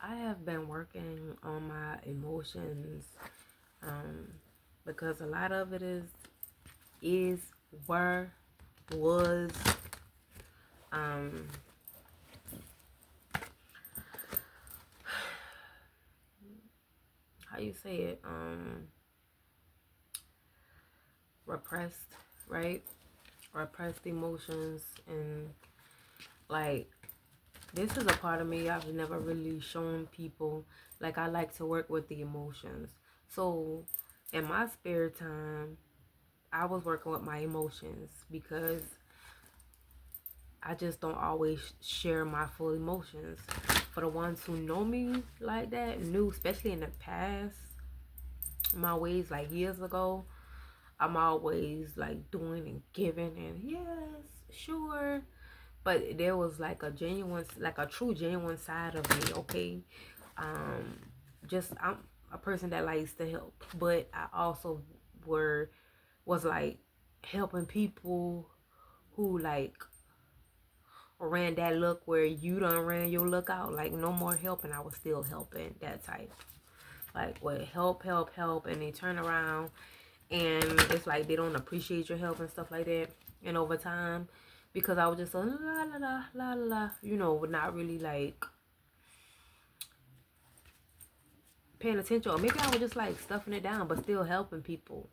I have been working on my emotions um, because a lot of it is, were, was, um, how you say it, repressed, right? Repressed emotions, and like this is a part of me I've never really shown people. Like, I like to work with the emotions. So in my spare time, I was working with my emotions because I just don't always share my full emotions. For the ones who know me like that, knew, especially in the past, my ways like years ago, I'm always like doing and giving and yes, sure. But there was like a genuine, like a true genuine side of me, okay? Um, just I'm a person that likes to help, but I also was like helping people who like ran that look where you done ran your look out. Like, no more helping, I was still helping, that type. Like, what, help, help, help, and they turn around and it's like they don't appreciate your help and stuff like that. And over time, because I was just so la la la la la, not really like paying attention, or maybe I was just like stuffing it down but still helping people.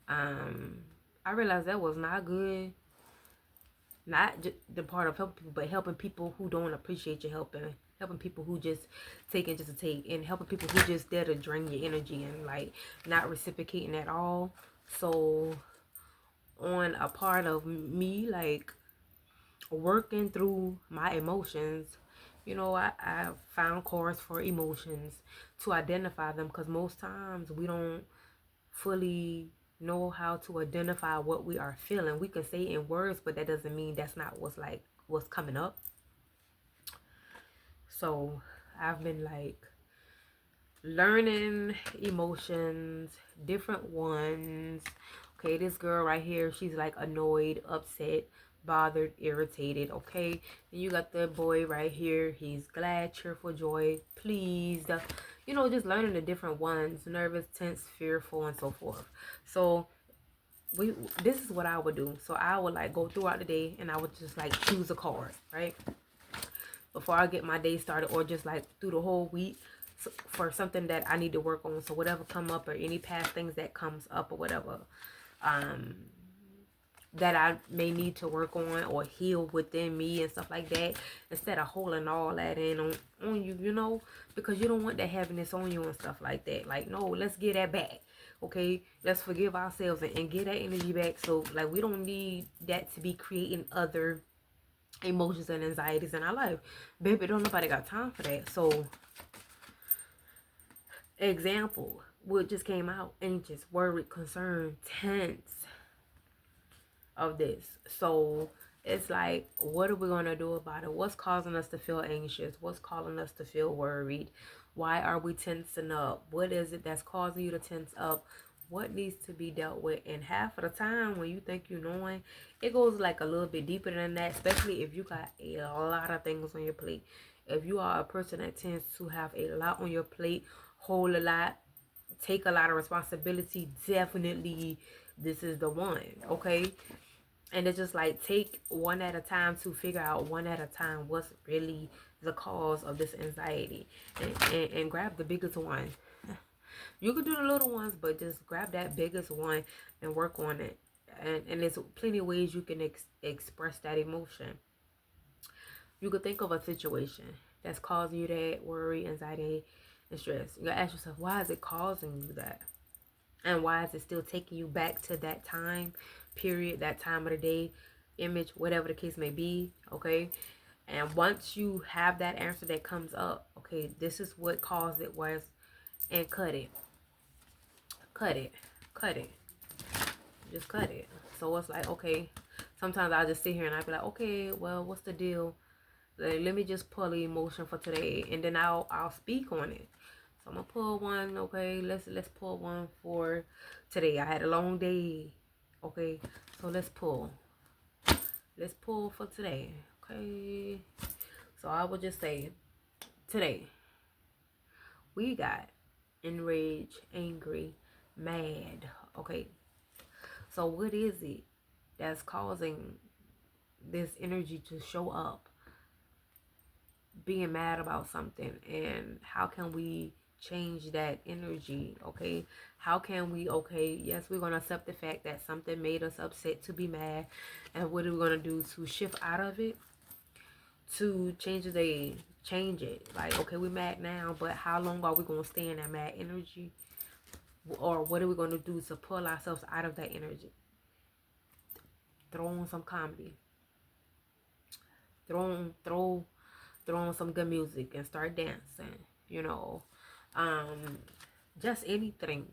Um, I realized that was not good. Not just the part of helping people, but helping people who don't appreciate your helping people who just taking just to take, and helping people who just there to drain your energy and like not reciprocating at all. So on a part of me, like working through my emotions, I found cores for emotions to identify them, because most times we don't fully know how to identify what we are feeling. We can say it in words, but that doesn't mean that's not what's coming up. So I've been like learning emotions, different ones. Okay, this girl right here, she's like annoyed, upset, bothered, irritated. Okay, and you got the boy right here, he's glad, cheerful, joy, pleased. Just learning the different ones: nervous, tense, fearful, and so forth. So we this is what I would do. So I would like go throughout the day and I would just like choose a card, right? Before I get my day started, or just like through the whole week, for something that I need to work on. So whatever come up, or any past things that comes up, or whatever um that I may need to work on or heal within me and stuff like that, instead of holding all that in on you, because you don't want that heaviness on you and stuff like that. Like, no, let's get that back. Okay, let's forgive ourselves and get that energy back. So like, we don't need that to be creating other emotions and anxieties in our life. Baby, don't nobody got time for that. So example, what just came out: anxious, worried, concerned, tense, of this. So it's like, what are we going to do about it? What's causing us to feel anxious? What's causing us to feel worried? Why are we tensing up? What is it that's causing you to tense up? What needs to be dealt with? And half of the time, when you think you're knowing, it goes like a little bit deeper than that, especially if you got a lot of things on your plate. If you are a person that tends to have a lot on your plate, hold a lot, take a lot of responsibility, definitely this is the one. Okay, and it's just like, take one at a time to figure out one at a time what's really the cause of this anxiety, and grab the biggest one. You can do the little ones, but just grab that biggest one and work on it. And there's plenty of ways you can express that emotion. You could think of a situation that's causing you that worry, anxiety, and stress. You gotta ask yourself, why is it causing you that? And why is it still taking you back to that time period, that time of the day, image, whatever the case may be? Okay, and once you have that answer that comes up, okay, this is what caused it was, and cut it, cut it, cut it, just cut it. So it's like, okay, sometimes I'll just sit here and I'll be like, okay, well, what's the deal? Like, let me just pull the emotion for today, and then I'll speak on it. So I'm gonna pull one. Okay, let's pull one for today. I had a long day. Okay, so let's pull. Let's pull for today. Okay. So I would just say today. We got enraged, angry, mad. Okay, so what is it that's causing this energy to show up, being mad about something? And how can we change that energy? Okay, how can we, okay, yes, we're gonna accept the fact that something made us upset to be mad, and what are we gonna do to shift out of it, to change it? Like, okay, we mad now, but how long are we gonna stay in that mad energy? Or what are we gonna do to pull ourselves out of that energy? Throw on some comedy, throw on some good music and start dancing, you know. um just anything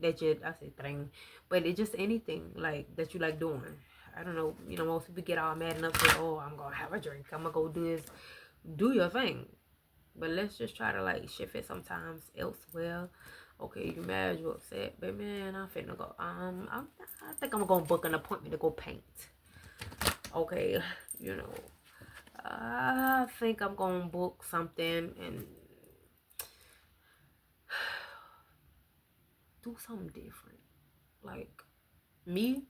that you, I say thing, but it's just anything like that you like doing. I don't know, you know, most people get all mad and upset. Oh, I'm gonna have a drink, I'm gonna go do this. Do your thing, but let's just try to like shift it sometimes elsewhere. Okay, you mad, you upset, but man, I'm finna go. I think I'm gonna book an appointment to go paint. Okay, you know, I think I'm gonna book something and do something different. Like me,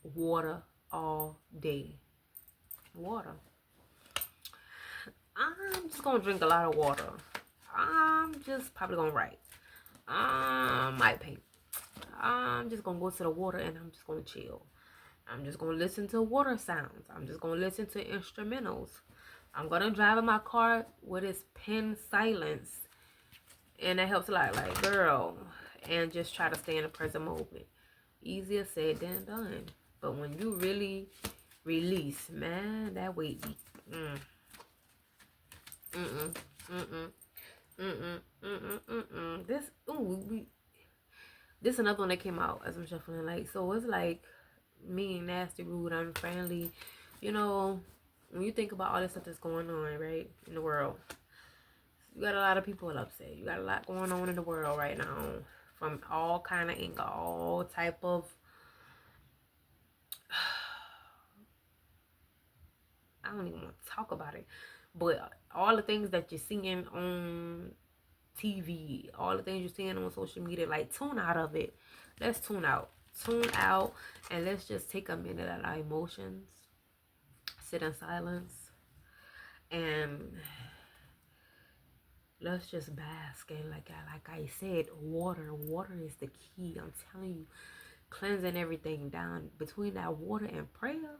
water all day. Water. I'm just gonna drink a lot of water. I'm just probably gonna write. Might paint. I'm just gonna go to the water and I'm just gonna chill. I'm just gonna listen to water sounds. I'm just gonna listen to instrumentals. I'm gonna drive in my car with its pin silence, and that helps a lot. Like, girl, and just try to stay in the present moment. Easier said than done. But when you really release, man, that weight be mm-mm, mm-mm, mm-mm, mm-mm, mm-mm. This another one that came out as I'm shuffling. Like, so it's like mean, nasty, rude, unfriendly. You know, when you think about all this stuff that's going on, right, in the world, you got a lot of people upset. You got a lot going on in the world right now, from all kind of angle, all type of I don't even want to talk about it, but all the things that you're seeing on TV, all the things you're seeing on social media, like, tune out of it. Let's tune out, and let's just take a minute at our emotions, sit in silence, and let's just bask in, like I said, water. Water is the key. I'm telling you, cleansing everything down between that water and prayer.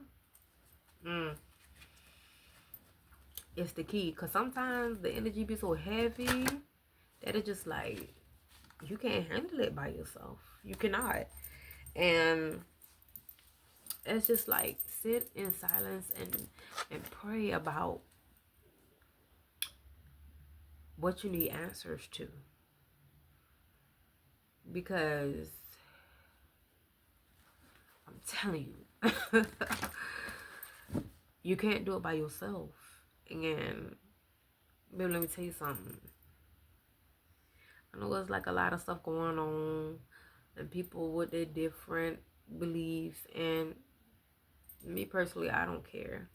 It's the key, because sometimes the energy be so heavy that it just like you can't handle it by yourself. You cannot. And it's just like sit in silence and pray about what you need answers to, because I'm telling you, you can't do it by yourself. And baby, let me tell you something. I know there's like a lot of stuff going on, and people with their different beliefs, and me personally, I don't care.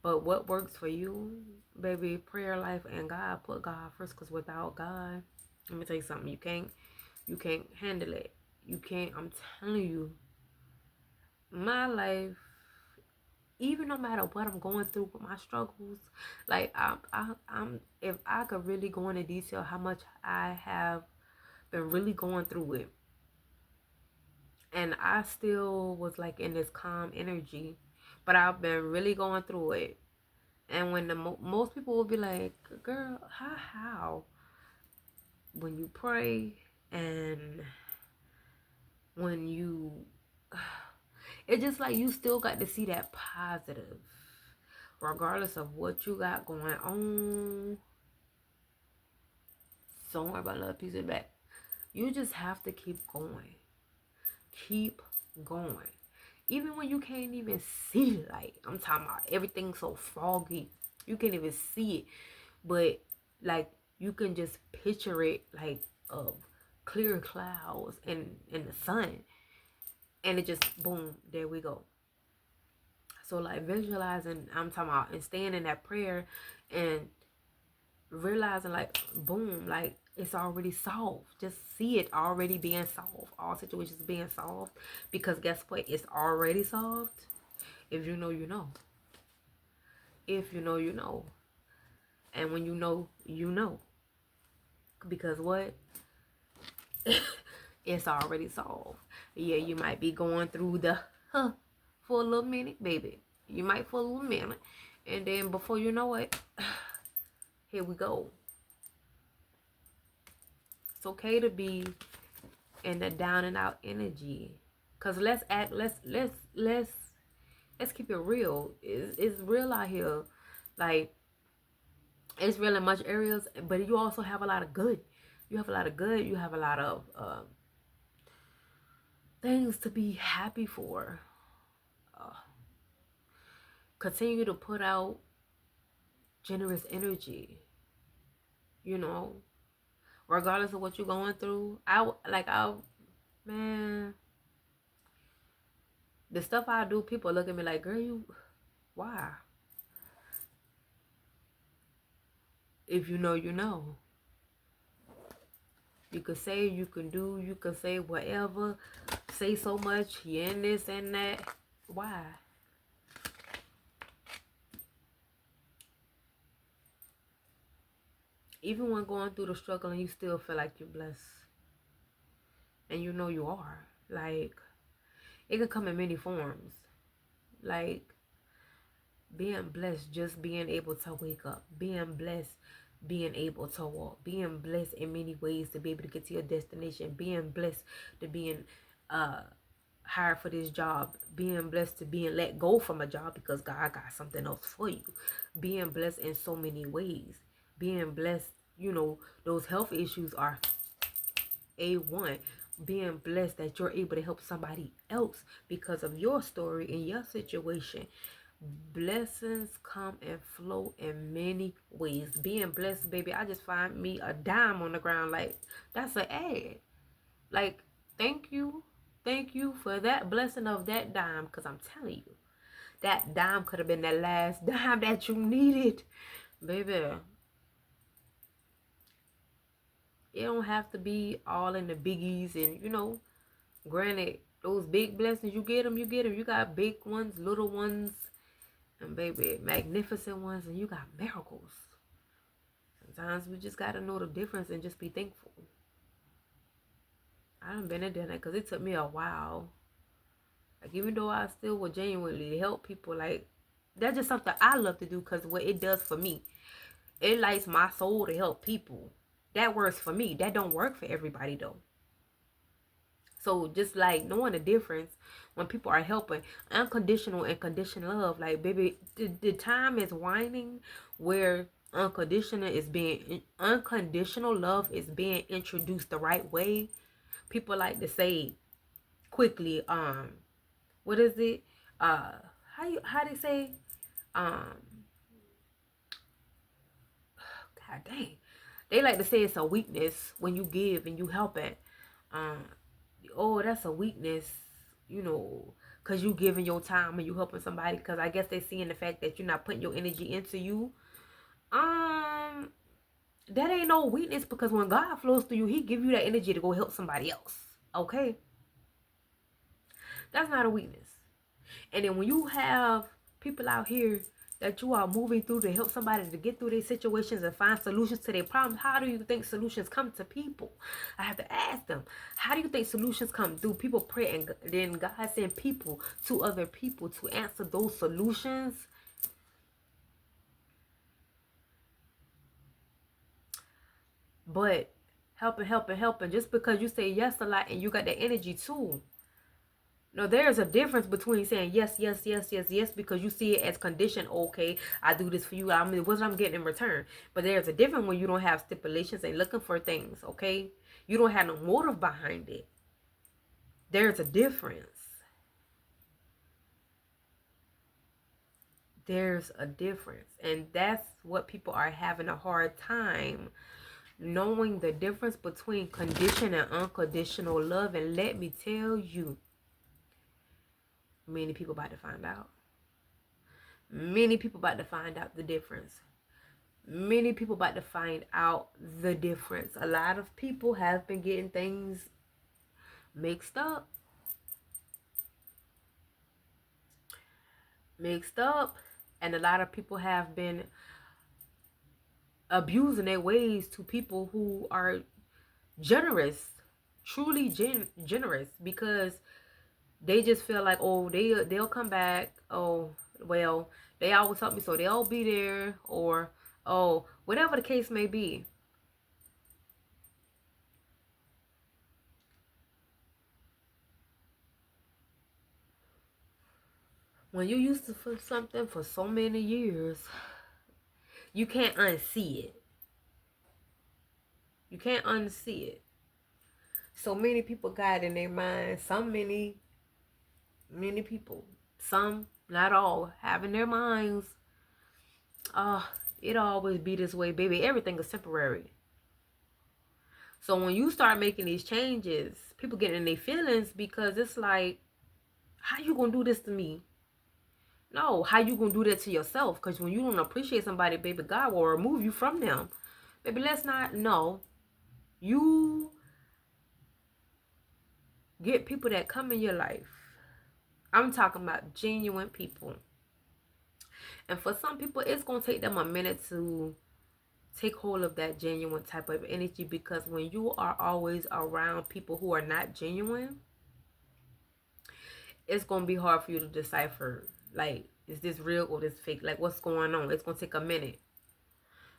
But what works for you, baby, prayer life and God, put God first, because without God, let me tell you something, you can't handle it. You can't. I'm telling you, my life, even no matter what I'm going through with my struggles, like I'm if I could really go into detail how much I have been really going through it, and I still was like in this calm energy, but I've been really going through it. And when the most people will be like, girl, how when you pray, and when you it's just like you still got to see that positive regardless of what you got going on. Don't worry about another piece of back. You just have to keep going. Keep going. Even when you can't even see light. I'm talking about everything's so foggy. You can't even see it. But like you can just picture it, like of clear clouds and the sun. And it just boom, there we go. So like visualizing, I'm talking about, and staying in that prayer and realizing like, boom, like it's already solved. Just see it already being solved. All situations being solved. Because guess what? It's already solved. If you know, you know. If you know, you know. And when you know, you know. Because what? It's already solved. Yeah, you might be going through the for a little minute, baby. You might for a little minute. And then before you know it, here we go. It's okay to be in the down and out energy. Cause let's keep it real. It's real out here. Like it's real in much areas, but you also have a lot of good. You have a lot of good. You have a lot of things to be happy for. Continue to put out generous energy. You know, regardless of what you're going through. Man, the stuff I do, people look at me like, girl, why? If you know, you know. You could say, you can do, you can say whatever, say so much, you in this and that. Why? Even when going through the struggle and you still feel like you're blessed. And you know you are. Like, it could come in many forms. Like, being blessed, just being able to wake up. Being blessed, being able to walk. Being blessed in many ways to be able to get to your destination. Being blessed to being hired for this job. Being blessed to being let go from a job because God got something else for you. Being blessed in so many ways. Being blessed, you know, those health issues are A1. Being blessed that you're able to help somebody else because of your story and your situation. Blessings come and flow in many ways. Being blessed, baby, I just find me a dime on the ground. Like, that's an ad. Like, thank you for that blessing of that dime. Because I'm telling you, that dime could have been that last dime that you needed. Baby, it don't have to be all in the biggies. And, you know, granted, those big blessings, you get them. You got big ones, little ones, and baby, magnificent ones, and you got miracles. Sometimes we just got to know the difference and just be thankful. I done been there because it took me a while. Like, even though I still would genuinely help people, like, that's just something I love to do because what it does for me, it lights my soul to help people. That works for me. That don't work for everybody, though. So just like knowing the difference when people are helping, unconditional and conditional love, like, baby, the time is winding where unconditional love is being introduced the right way. People like to say quickly, what is it? How they say, God dang, they like to say it's a weakness when you give and you help it. Oh, that's a weakness, you know, because you giving your time and you helping somebody, because I guess they seeing the fact that you're not putting your energy into you. That ain't no weakness, because when God flows through you, he give you that energy to go help somebody else. Okay? That's not a weakness. And then when you have people out here that you are moving through to help somebody to get through their situations and find solutions to their problems, how do you think solutions come to people? I have to ask them, how do you think solutions come through? People pray and then God send people to other people to answer those solutions. But helping, just because you say yes a lot and you got that energy too. No, there's a difference between saying yes, yes, yes, yes, yes, because you see it as condition. Okay, I do this for you. I mean, what I'm getting in return. But there's a difference when you don't have stipulations and looking for things. Okay, you don't have no motive behind it. There's a difference. There's a difference, and that's what people are having a hard time knowing, the difference between conditional and unconditional love. And let me tell you, many people about to find out. Many people about to find out the difference. Many people about to find out the difference. A lot of people have been getting things mixed up. And a lot of people have been abusing their ways to people who are generous, truly generous, because they just feel like, oh, they'll come back. Oh, well, they always help me, so they'll be there, or oh, whatever the case may be. When you used to for something for so many years, you can't unsee it. You can't unsee it. So many people got in their mind, many people, some, not all, have in their minds, it'll always be this way, baby. Everything is temporary. So when you start making these changes, people get in their feelings because it's like, how you gonna do this to me? No, how you gonna do that to yourself? Because when you don't appreciate somebody, baby, God will remove you from them. Baby, let's not, no. You get people that come in your life. I'm talking about genuine people. And for some people, it's going to take them a minute to take hold of that genuine type of energy, because when you are always around people who are not genuine, it's going to be hard for you to decipher, like, is this real or this fake? Like, what's going on? It's going to take a minute.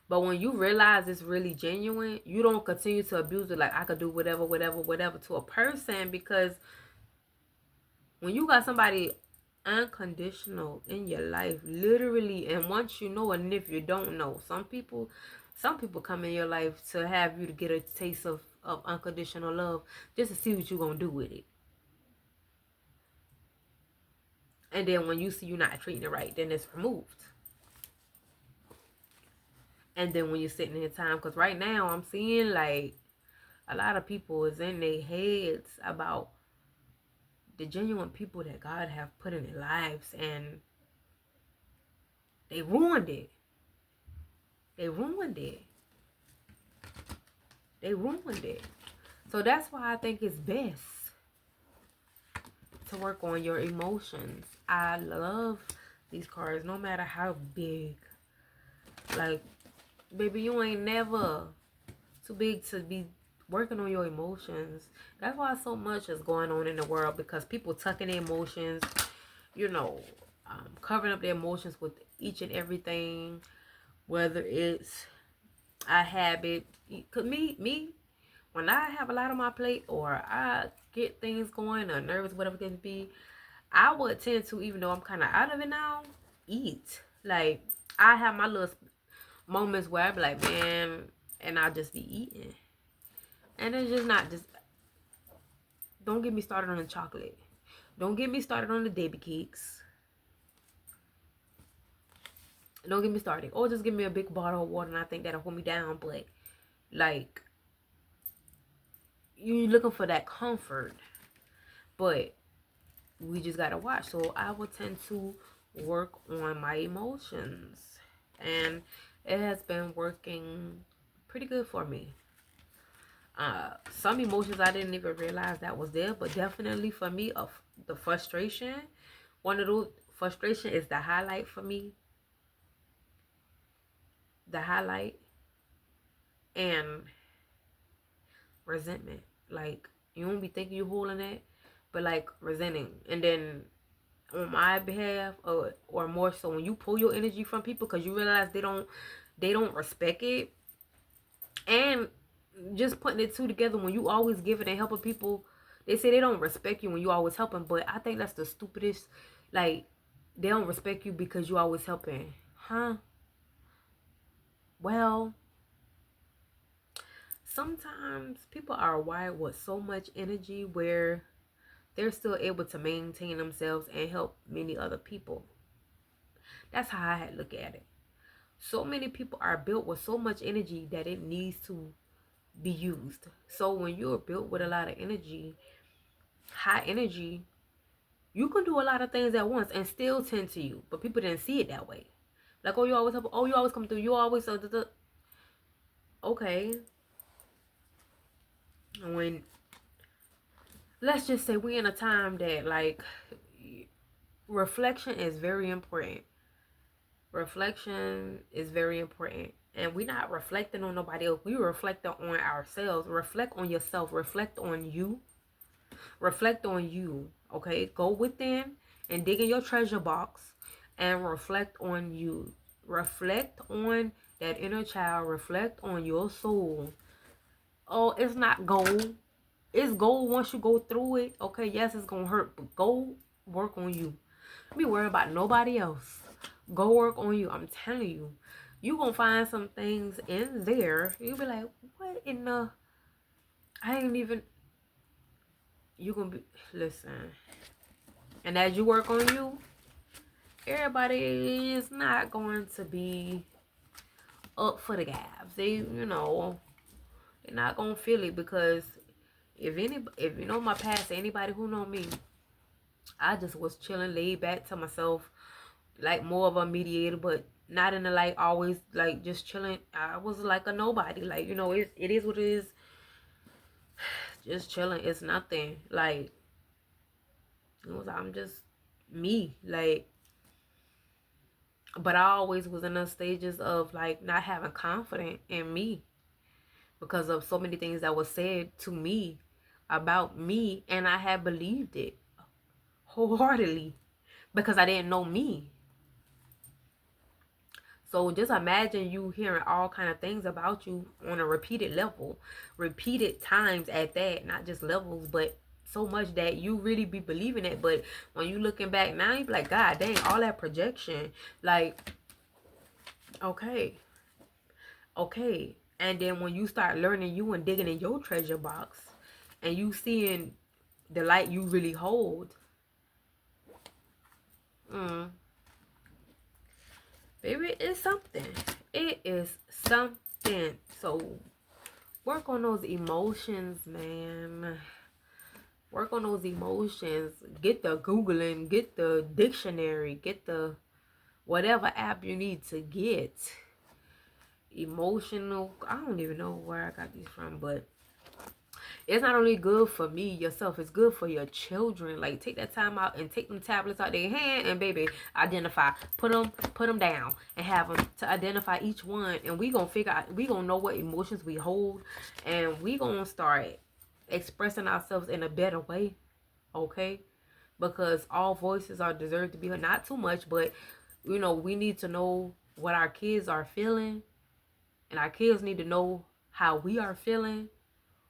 But when you realize it's really genuine, you don't continue to abuse it like, I could do whatever to a person, because when you got somebody unconditional in your life, literally, and once you know, and if you don't know, some people come in your life to have you to get a taste of unconditional love, just to see what you're gonna do with it. And then when you see you're not treating it right, then it's removed. And then when you're sitting in time, because right now I'm seeing like a lot of people is in their heads about the genuine people that God have put in their lives, and they ruined it. They ruined it. They ruined it. So that's why I think it's best to work on your emotions. I love these cards, no matter how big. Like, baby, you ain't never too big to be working on your emotions. That's why so much is going on in the world, because people tucking their emotions, you know, covering up their emotions with each and everything, whether it's a habit. Cause me, when I have a lot on my plate, or I get things going, or nervous, whatever it can be, I would tend to, even though I'm kind of out of it now, eat. Like, I have my little moments where I be like, man, and I'll just be eating. And it's just not just, don't get me started on the chocolate. Don't get me started on the baby cakes. Don't get me started. Or just give me a big bottle of water and I think that'll hold me down. But, like, you're looking for that comfort. But we just gotta watch. So I will tend to work on my emotions. And it has been working pretty good for me. Some emotions I didn't even realize that was there, but definitely for me, of the frustration, one of those, frustration is the highlight for me. The highlight. And resentment. Like, you won't be thinking you're holding that, but like resenting. And then on my behalf, or more so, when you pull your energy from people because you realize they don't respect it, and just putting it two together, when you always giving and helping people, they say they don't respect you when you always helping, but I think that's the stupidest. Like, they don't respect you because you always helping, huh? Well, sometimes people are wired with so much energy where they're still able to maintain themselves and help many other people. That's how I look at it. So many people are built with so much energy that it needs to be used. So when you're built with a lot of energy, high energy, you can do a lot of things at once and still tend to you. But people didn't see it that way. Like, oh, you always help. Oh, you always come through. You always okay. When let's just say we in a time that like reflection is very important. Reflection is very important. And we're not reflecting on nobody else. We reflect on ourselves. Reflect on yourself. Reflect on you. Reflect on you. Okay? Go within and dig in your treasure box and reflect on you. Reflect on that inner child. Reflect on your soul. Oh, it's not gold. It's gold once you go through it. Okay, yes, it's gonna hurt, but go work on you. Don't be worried about nobody else. Go work on you. I'm telling you. You gonna find some things in there. You'll be like, what in the I ain't even you gonna be listen. And as you work on you, everybody is not going to be up for the gabs. They're not gonna feel it because if you know my past, anybody who know me, I just was chilling, laid back to myself, like more of a mediator, but not in the like always like just chilling. I was like a nobody, like it is what it is. Just chilling. It's nothing like I'm just me, like. But I always was in the stages of like not having confidence in me because of so many things that was said to me about me, and I had believed it wholeheartedly because I didn't know me. So just imagine you hearing all kind of things about you on a repeated level, repeated times at that, not just levels, but so much that you really be believing it. But when you looking back now, you be like, God dang, all that projection. Like, okay. And then when you start learning you and digging in your treasure box and you seeing the light you really hold, baby, it's something. It is something. So work on those emotions, man. Work on those emotions. Get the Googling, get the dictionary, get the whatever app you need to get. Emotional. I don't even know where I got these from, but it's not only good for me, yourself, it's good for your children. Like, take that time out and take them tablets out their hand and, baby, identify. Put them down and have them to identify each one. And we gonna figure out, we gonna know what emotions we hold. And we gonna start expressing ourselves in a better way, okay? Because all voices are deserved to be heard. Not too much, but, we need to know what our kids are feeling. And our kids need to know how we are feeling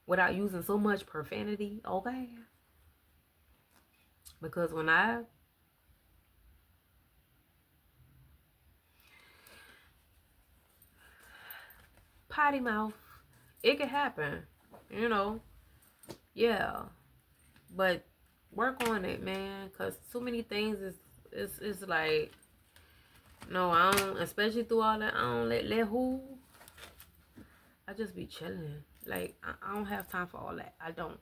without using so much profanity, okay? Because when I potty mouth, it could happen, yeah. But work on it, man, because too many things is like, no, I don't, especially through all that, I don't let who, I just be chilling. Like, I don't have time for all that. I don't.